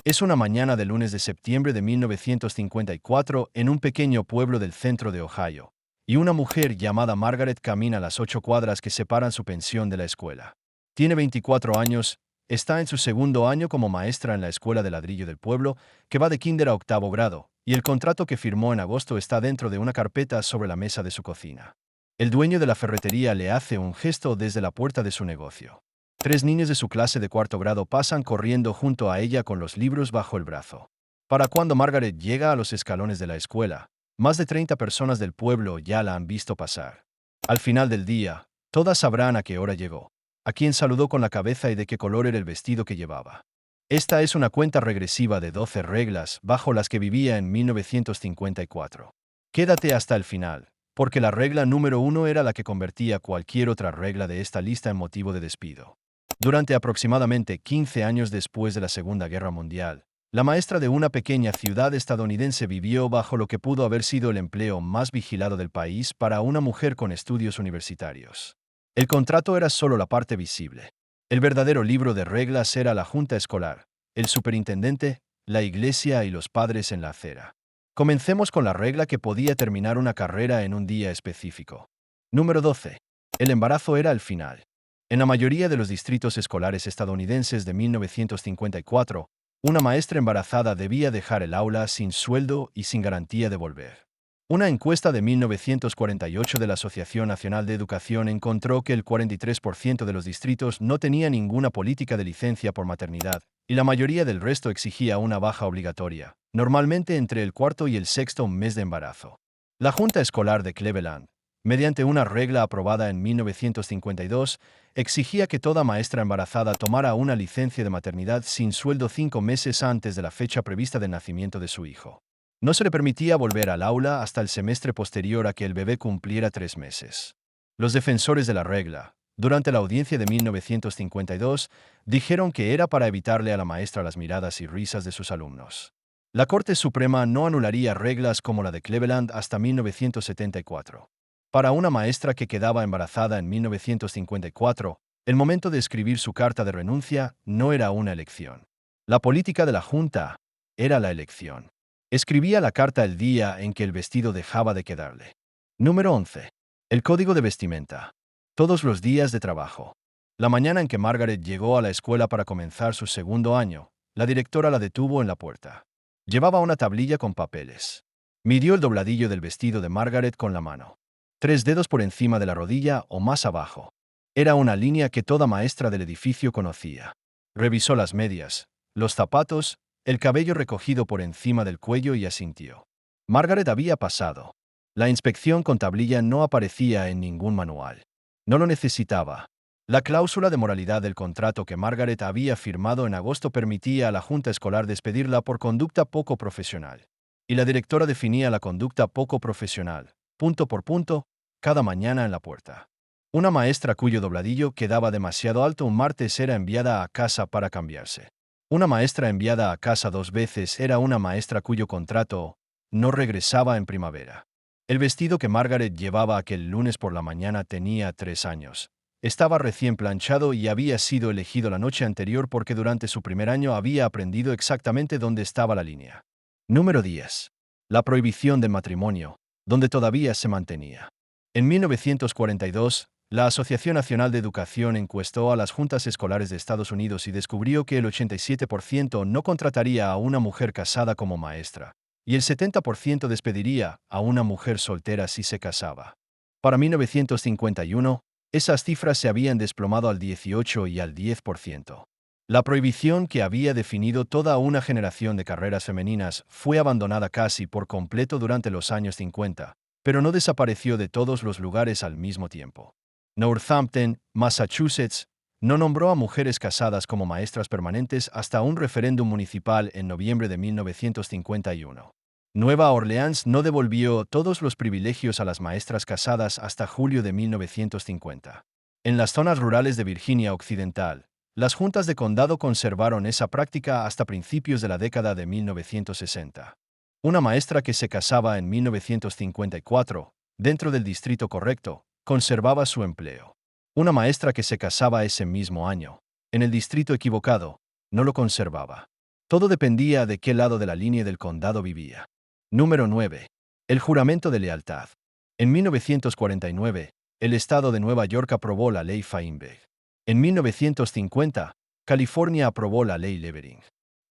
Es una mañana de lunes de septiembre de 1954 en un pequeño pueblo del centro de Ohio, y una mujer llamada Margaret camina las 8 cuadras que separan su pensión de la escuela. Tiene 24 años, está en su segundo año como maestra en la escuela de ladrillo del pueblo, que va de kinder a octavo grado, y el contrato que firmó en agosto está dentro de una carpeta sobre la mesa de su cocina. El dueño de la ferretería le hace un gesto desde la puerta de su negocio. 3 niños de su clase de cuarto grado pasan corriendo junto a ella con los libros bajo el brazo. Para cuando Margaret llega a los escalones de la escuela, más de 30 personas del pueblo ya la han visto pasar. Al final del día, todas sabrán a qué hora llegó, a quién saludó con la cabeza y de qué color era el vestido que llevaba. Esta es una cuenta regresiva de 12 reglas bajo las que vivía en 1954. Quédate hasta el final, porque la regla número 1 era la que convertía cualquier otra regla de esta lista en motivo de despido. Durante aproximadamente 15 años después de la Segunda Guerra Mundial, la maestra de una pequeña ciudad estadounidense vivió bajo lo que pudo haber sido el empleo más vigilado del país para una mujer con estudios universitarios. El contrato era solo la parte visible. El verdadero libro de reglas era la junta escolar, el superintendente, la iglesia y los padres en la acera. Comencemos con la regla que podía terminar una carrera en un día específico. Número 12. El embarazo era el final. En la mayoría de los distritos escolares estadounidenses de 1954, una maestra embarazada debía dejar el aula sin sueldo y sin garantía de volver. Una encuesta de 1948 de la Asociación Nacional de Educación encontró que el 43% de los distritos no tenía ninguna política de licencia por maternidad, y la mayoría del resto exigía una baja obligatoria, normalmente entre el cuarto y el sexto mes de embarazo. La Junta Escolar de Cleveland, mediante una regla aprobada en 1952, exigía que toda maestra embarazada tomara una licencia de maternidad sin sueldo 5 meses antes de la fecha prevista del nacimiento de su hijo. No se le permitía volver al aula hasta el semestre posterior a que el bebé cumpliera 3 meses. Los defensores de la regla, durante la audiencia de 1952, dijeron que era para evitarle a la maestra las miradas y risas de sus alumnos. La Corte Suprema no anularía reglas como la de Cleveland hasta 1974. Para una maestra que quedaba embarazada en 1954, el momento de escribir su carta de renuncia no era una elección. La política de la Junta era la elección. Escribía la carta el día en que el vestido dejaba de quedarle. Número 11. El código de vestimenta. Todos los días de trabajo. La mañana en que Margaret llegó a la escuela para comenzar su segundo año, la directora la detuvo en la puerta. Llevaba una tablilla con papeles. Midió el dobladillo del vestido de Margaret con la mano. 3 dedos por encima de la rodilla o más abajo. Era una línea que toda maestra del edificio conocía. Revisó las medias, los zapatos, el cabello recogido por encima del cuello y asintió. Margaret había pasado. La inspección con tablilla no aparecía en ningún manual. No lo necesitaba. La cláusula de moralidad del contrato que Margaret había firmado en agosto permitía a la junta escolar despedirla por conducta poco profesional. Y la directora definía la conducta poco profesional, punto por punto, cada mañana en la puerta. Una maestra cuyo dobladillo quedaba demasiado alto un martes era enviada a casa para cambiarse. Una maestra enviada a casa 2 veces era una maestra cuyo contrato no regresaba en primavera. El vestido que Margaret llevaba aquel lunes por la mañana tenía 3 años. Estaba recién planchado y había sido elegido la noche anterior porque durante su primer año había aprendido exactamente dónde estaba la línea. Número 10. La prohibición del matrimonio, donde todavía se mantenía. En 1942, la Asociación Nacional de Educación encuestó a las juntas escolares de Estados Unidos y descubrió que el 87% no contrataría a una mujer casada como maestra, y el 70% despediría a una mujer soltera si se casaba. Para 1951, esas cifras se habían desplomado al 18 y al 10%. La prohibición que había definido toda una generación de carreras femeninas fue abandonada casi por completo durante los años 50, pero no desapareció de todos los lugares al mismo tiempo. Northampton, Massachusetts, no nombró a mujeres casadas como maestras permanentes hasta un referéndum municipal en noviembre de 1951. Nueva Orleans no devolvió todos los privilegios a las maestras casadas hasta julio de 1950. En las zonas rurales de Virginia Occidental, las juntas de condado conservaron esa práctica hasta principios de la década de 1960. Una maestra que se casaba en 1954, dentro del distrito correcto, conservaba su empleo. Una maestra que se casaba ese mismo año, en el distrito equivocado, no lo conservaba. Todo dependía de qué lado de la línea del condado vivía. Número 9. El juramento de lealtad. En 1949, el estado de Nueva York aprobó la ley Feinberg. En 1950, California aprobó la ley Levering.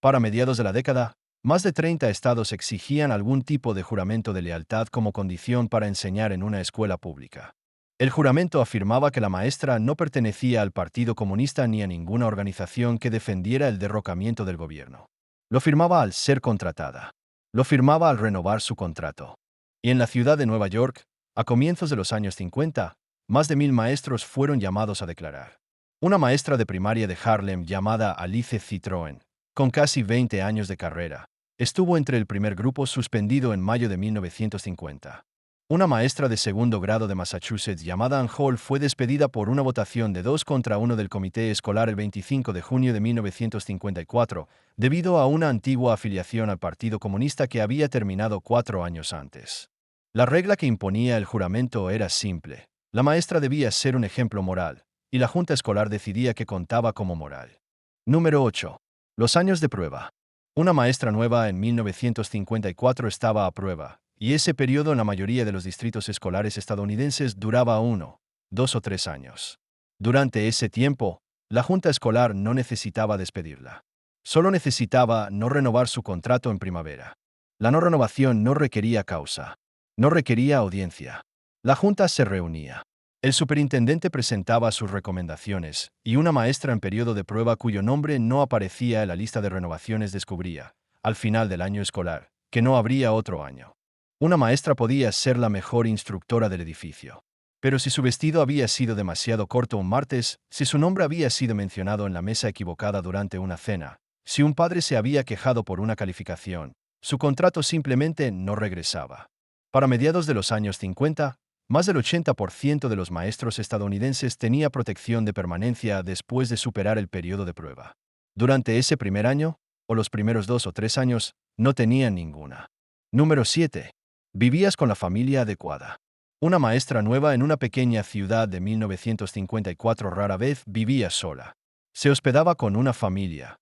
Para mediados de la década, más de 30 estados exigían algún tipo de juramento de lealtad como condición para enseñar en una escuela pública. El juramento afirmaba que la maestra no pertenecía al Partido Comunista ni a ninguna organización que defendiera el derrocamiento del gobierno. Lo firmaba al ser contratada. Lo firmaba al renovar su contrato. Y en la ciudad de Nueva York, a comienzos de los años 50, más de 1000 maestros fueron llamados a declarar. Una maestra de primaria de Harlem llamada Alice Citroën, con casi 20 años de carrera, estuvo entre el primer grupo suspendido en mayo de 1950. Una maestra de segundo grado de Massachusetts llamada Ann Hall fue despedida por una votación de 2 contra 1 del comité escolar el 25 de junio de 1954, debido a una antigua afiliación al Partido Comunista que había terminado 4 años antes. La regla que imponía el juramento era simple. La maestra debía ser un ejemplo moral, y la junta escolar decidía que contaba como moral. Número 8. Los años de prueba. Una maestra nueva en 1954 estaba a prueba, y ese periodo en la mayoría de los distritos escolares estadounidenses duraba 1, 2 o 3 años. Durante ese tiempo, la junta escolar no necesitaba despedirla. Solo necesitaba no renovar su contrato en primavera. La no renovación no requería causa. No requería audiencia. La junta se reunía. El superintendente presentaba sus recomendaciones, y una maestra en periodo de prueba cuyo nombre no aparecía en la lista de renovaciones descubría, al final del año escolar, que no habría otro año. Una maestra podía ser la mejor instructora del edificio. Pero si su vestido había sido demasiado corto un martes, si su nombre había sido mencionado en la mesa equivocada durante una cena, si un padre se había quejado por una calificación, su contrato simplemente no regresaba. Para mediados de los años 50, más del 80% de los maestros estadounidenses tenía protección de permanencia después de superar el periodo de prueba. Durante ese primer año, o los primeros 2 o 3 años, no tenían ninguna. Número 7. Vivías con la familia adecuada. Una maestra nueva en una pequeña ciudad de 1954 rara vez vivía sola. Se hospedaba con una familia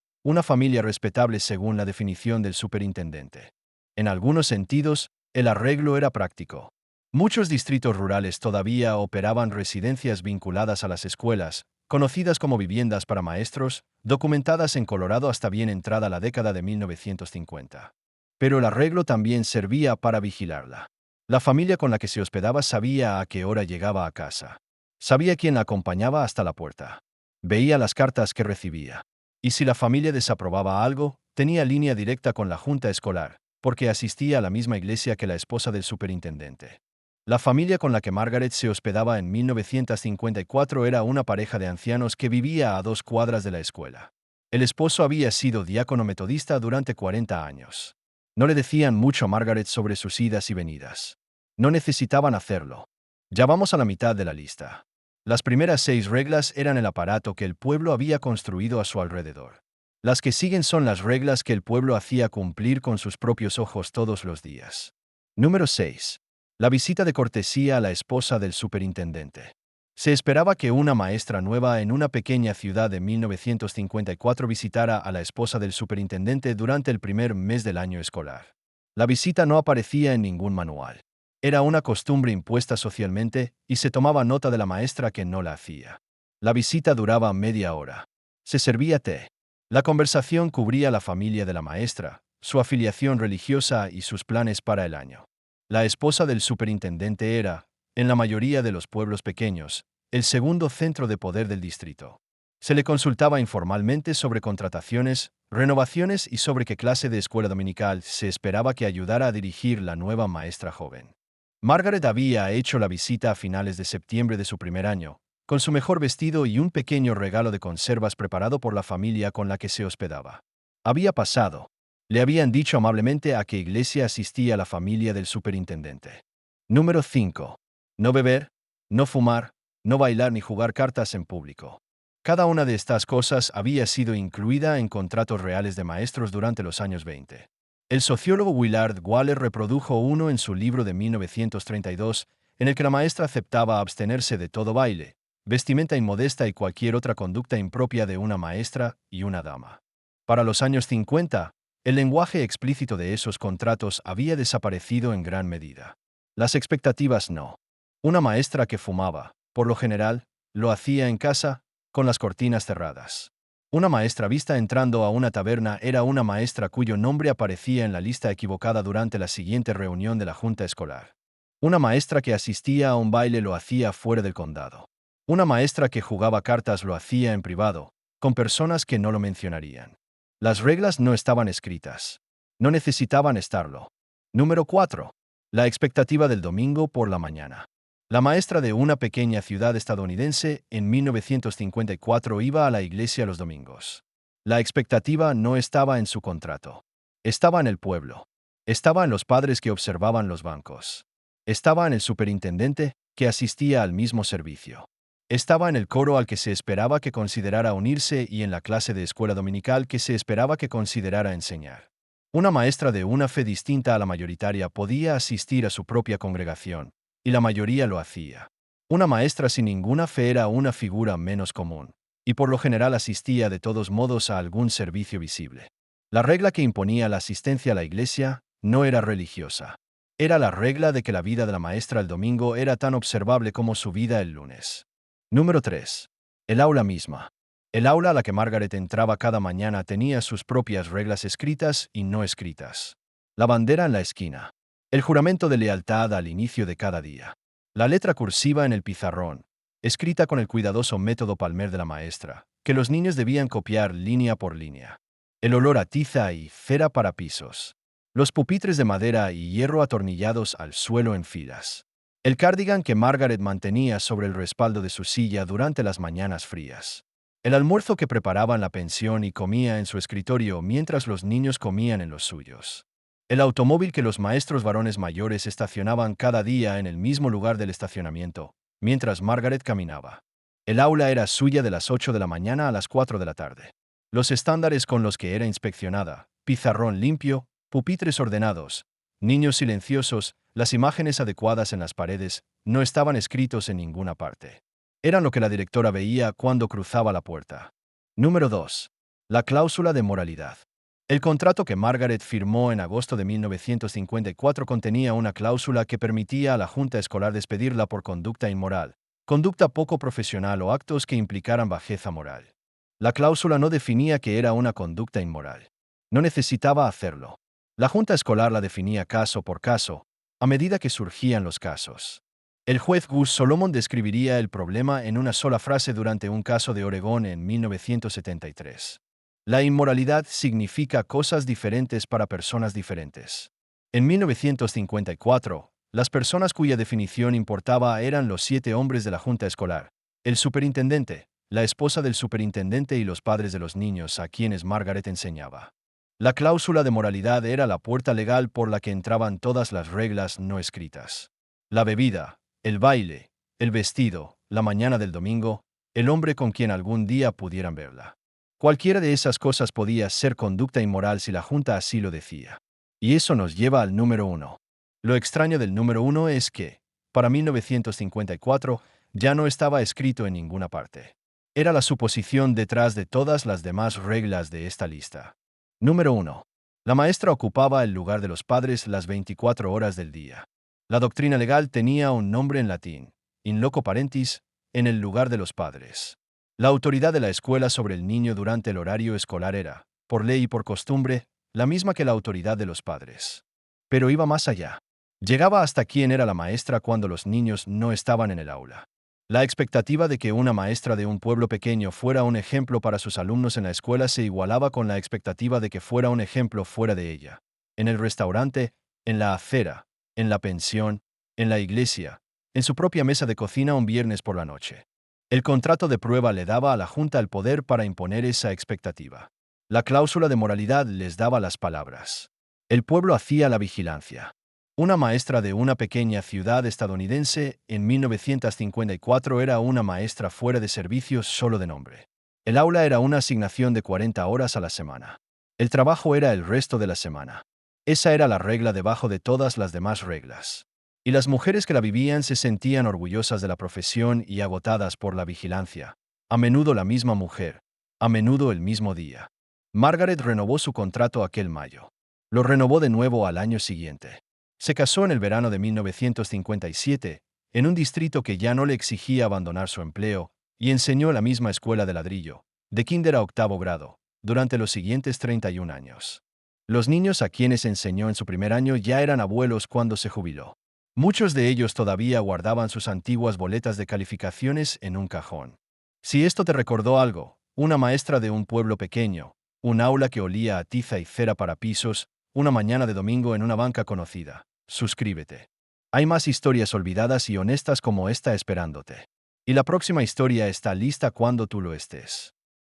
respetable según la definición del superintendente. En algunos sentidos, el arreglo era práctico. Muchos distritos rurales todavía operaban residencias vinculadas a las escuelas, conocidas como viviendas para maestros, documentadas en Colorado hasta bien entrada la década de 1950. Pero el arreglo también servía para vigilarla. La familia con la que se hospedaba sabía a qué hora llegaba a casa. Sabía quién la acompañaba hasta la puerta. Veía las cartas que recibía. Y si la familia desaprobaba algo, tenía línea directa con la junta escolar, porque asistía a la misma iglesia que la esposa del superintendente. La familia con la que Margaret se hospedaba en 1954 era una pareja de ancianos que vivía a 2 cuadras de la escuela. El esposo había sido diácono metodista durante 40 años. No le decían mucho a Margaret sobre sus idas y venidas. No necesitaban hacerlo. Ya vamos a la mitad de la lista. Las primeras 6 reglas eran el aparato que el pueblo había construido a su alrededor. Las que siguen son las reglas que el pueblo hacía cumplir con sus propios ojos todos los días. Número 6. La visita de cortesía a la esposa del superintendente. Se esperaba que una maestra nueva en una pequeña ciudad de 1954 visitara a la esposa del superintendente durante el primer mes del año escolar. La visita no aparecía en ningún manual. Era una costumbre impuesta socialmente y se tomaba nota de la maestra que no la hacía. La visita duraba media hora. Se servía té. La conversación cubría la familia de la maestra, su afiliación religiosa y sus planes para el año. La esposa del superintendente era, en la mayoría de los pueblos pequeños, el segundo centro de poder del distrito. Se le consultaba informalmente sobre contrataciones, renovaciones y sobre qué clase de escuela dominical se esperaba que ayudara a dirigir la nueva maestra joven. Margaret había hecho la visita a finales de septiembre de su primer año, con su mejor vestido y un pequeño regalo de conservas preparado por la familia con la que se hospedaba. Había pasado. Le habían dicho amablemente a qué iglesia asistía la familia del superintendente. Número 5. No beber, no fumar, no bailar ni jugar cartas en público. Cada una de estas cosas había sido incluida en contratos reales de maestros durante los años 20. El sociólogo Willard Waller reprodujo uno en su libro de 1932, en el que la maestra aceptaba abstenerse de todo baile, vestimenta inmodesta y cualquier otra conducta impropia de una maestra y una dama. Para los años 50, el lenguaje explícito de esos contratos había desaparecido en gran medida. Las expectativas no. Una maestra que fumaba, por lo general, lo hacía en casa, con las cortinas cerradas. Una maestra vista entrando a una taberna era una maestra cuyo nombre aparecía en la lista equivocada durante la siguiente reunión de la junta escolar. Una maestra que asistía a un baile lo hacía fuera del condado. Una maestra que jugaba cartas lo hacía en privado, con personas que no lo mencionarían. Las reglas no estaban escritas. No necesitaban estarlo. Número 4. La expectativa del domingo por la mañana. La maestra de una pequeña ciudad estadounidense en 1954 iba a la iglesia los domingos. La expectativa no estaba en su contrato. Estaba en el pueblo. Estaba en los padres que observaban los bancos. Estaba en el superintendente que asistía al mismo servicio. Estaba en el coro al que se esperaba que considerara unirse y en la clase de escuela dominical que se esperaba que considerara enseñar. Una maestra de una fe distinta a la mayoritaria podía asistir a su propia congregación, y la mayoría lo hacía. Una maestra sin ninguna fe era una figura menos común, y por lo general asistía de todos modos a algún servicio visible. La regla que imponía la asistencia a la iglesia no era religiosa. Era la regla de que la vida de la maestra el domingo era tan observable como su vida el lunes. Número 3. El aula misma. El aula a la que Margaret entraba cada mañana tenía sus propias reglas escritas y no escritas. La bandera en la esquina. El juramento de lealtad al inicio de cada día. La letra cursiva en el pizarrón, escrita con el cuidadoso método Palmer de la maestra, que los niños debían copiar línea por línea. El olor a tiza y cera para pisos. Los pupitres de madera y hierro atornillados al suelo en filas. El cardigan que Margaret mantenía sobre el respaldo de su silla durante las mañanas frías. El almuerzo que preparaba en la pensión y comía en su escritorio mientras los niños comían en los suyos. El automóvil que los maestros varones mayores estacionaban cada día en el mismo lugar del estacionamiento, mientras Margaret caminaba. El aula era suya de las 8 de la mañana a las 4 de la tarde. Los estándares con los que era inspeccionada, pizarrón limpio, pupitres ordenados, niños silenciosos, las imágenes adecuadas en las paredes, no estaban escritos en ninguna parte. Eran lo que la directora veía cuando cruzaba la puerta. Número 2. La cláusula de moralidad. El contrato que Margaret firmó en agosto de 1954 contenía una cláusula que permitía a la junta escolar despedirla por conducta inmoral, conducta poco profesional o actos que implicaran bajeza moral. La cláusula no definía qué era una conducta inmoral. No necesitaba hacerlo. La junta escolar la definía caso por caso, a medida que surgían los casos. El juez Gus Solomon describiría el problema en una sola frase durante un caso de Oregón en 1973. La inmoralidad significa cosas diferentes para personas diferentes. En 1954, las personas cuya definición importaba eran los 7 hombres de la junta escolar, el superintendente, la esposa del superintendente y los padres de los niños a quienes Margaret enseñaba. La cláusula de moralidad era la puerta legal por la que entraban todas las reglas no escritas. La bebida, el baile, el vestido, la mañana del domingo, el hombre con quien algún día pudieran verla. Cualquiera de esas cosas podía ser conducta inmoral si la junta así lo decía. Y eso nos lleva al número 1. Lo extraño del número 1 es que, para 1954, ya no estaba escrito en ninguna parte. Era la suposición detrás de todas las demás reglas de esta lista. Número 1. La maestra ocupaba el lugar de los padres las 24 horas del día. La doctrina legal tenía un nombre en latín, in loco parentis, en el lugar de los padres. La autoridad de la escuela sobre el niño durante el horario escolar era, por ley y por costumbre, la misma que la autoridad de los padres. Pero iba más allá. Llegaba hasta quién era la maestra cuando los niños no estaban en el aula. La expectativa de que una maestra de un pueblo pequeño fuera un ejemplo para sus alumnos en la escuela se igualaba con la expectativa de que fuera un ejemplo fuera de ella. En el restaurante, en la acera, en la pensión, en la iglesia, en su propia mesa de cocina un viernes por la noche. El contrato de prueba le daba a la Junta el poder para imponer esa expectativa. La cláusula de moralidad les daba las palabras. El pueblo hacía la vigilancia. Una maestra de una pequeña ciudad estadounidense en 1954 era una maestra fuera de servicio solo de nombre. El aula era una asignación de 40 horas a la semana. El trabajo era el resto de la semana. Esa era la regla debajo de todas las demás reglas. Y las mujeres que la vivían se sentían orgullosas de la profesión y agotadas por la vigilancia. A menudo la misma mujer. A menudo el mismo día. Margaret renovó su contrato aquel mayo. Lo renovó de nuevo al año siguiente. Se casó en el verano de 1957, en un distrito que ya no le exigía abandonar su empleo, y enseñó en la misma escuela de ladrillo, de kinder a octavo grado, durante los siguientes 31 años. Los niños a quienes enseñó en su primer año ya eran abuelos cuando se jubiló. Muchos de ellos todavía guardaban sus antiguas boletas de calificaciones en un cajón. Si esto te recordó algo, una maestra de un pueblo pequeño, un aula que olía a tiza y cera para pisos, una mañana de domingo en una banca conocida. Suscríbete. Hay más historias olvidadas y honestas como esta esperándote. Y la próxima historia está lista cuando tú lo estés.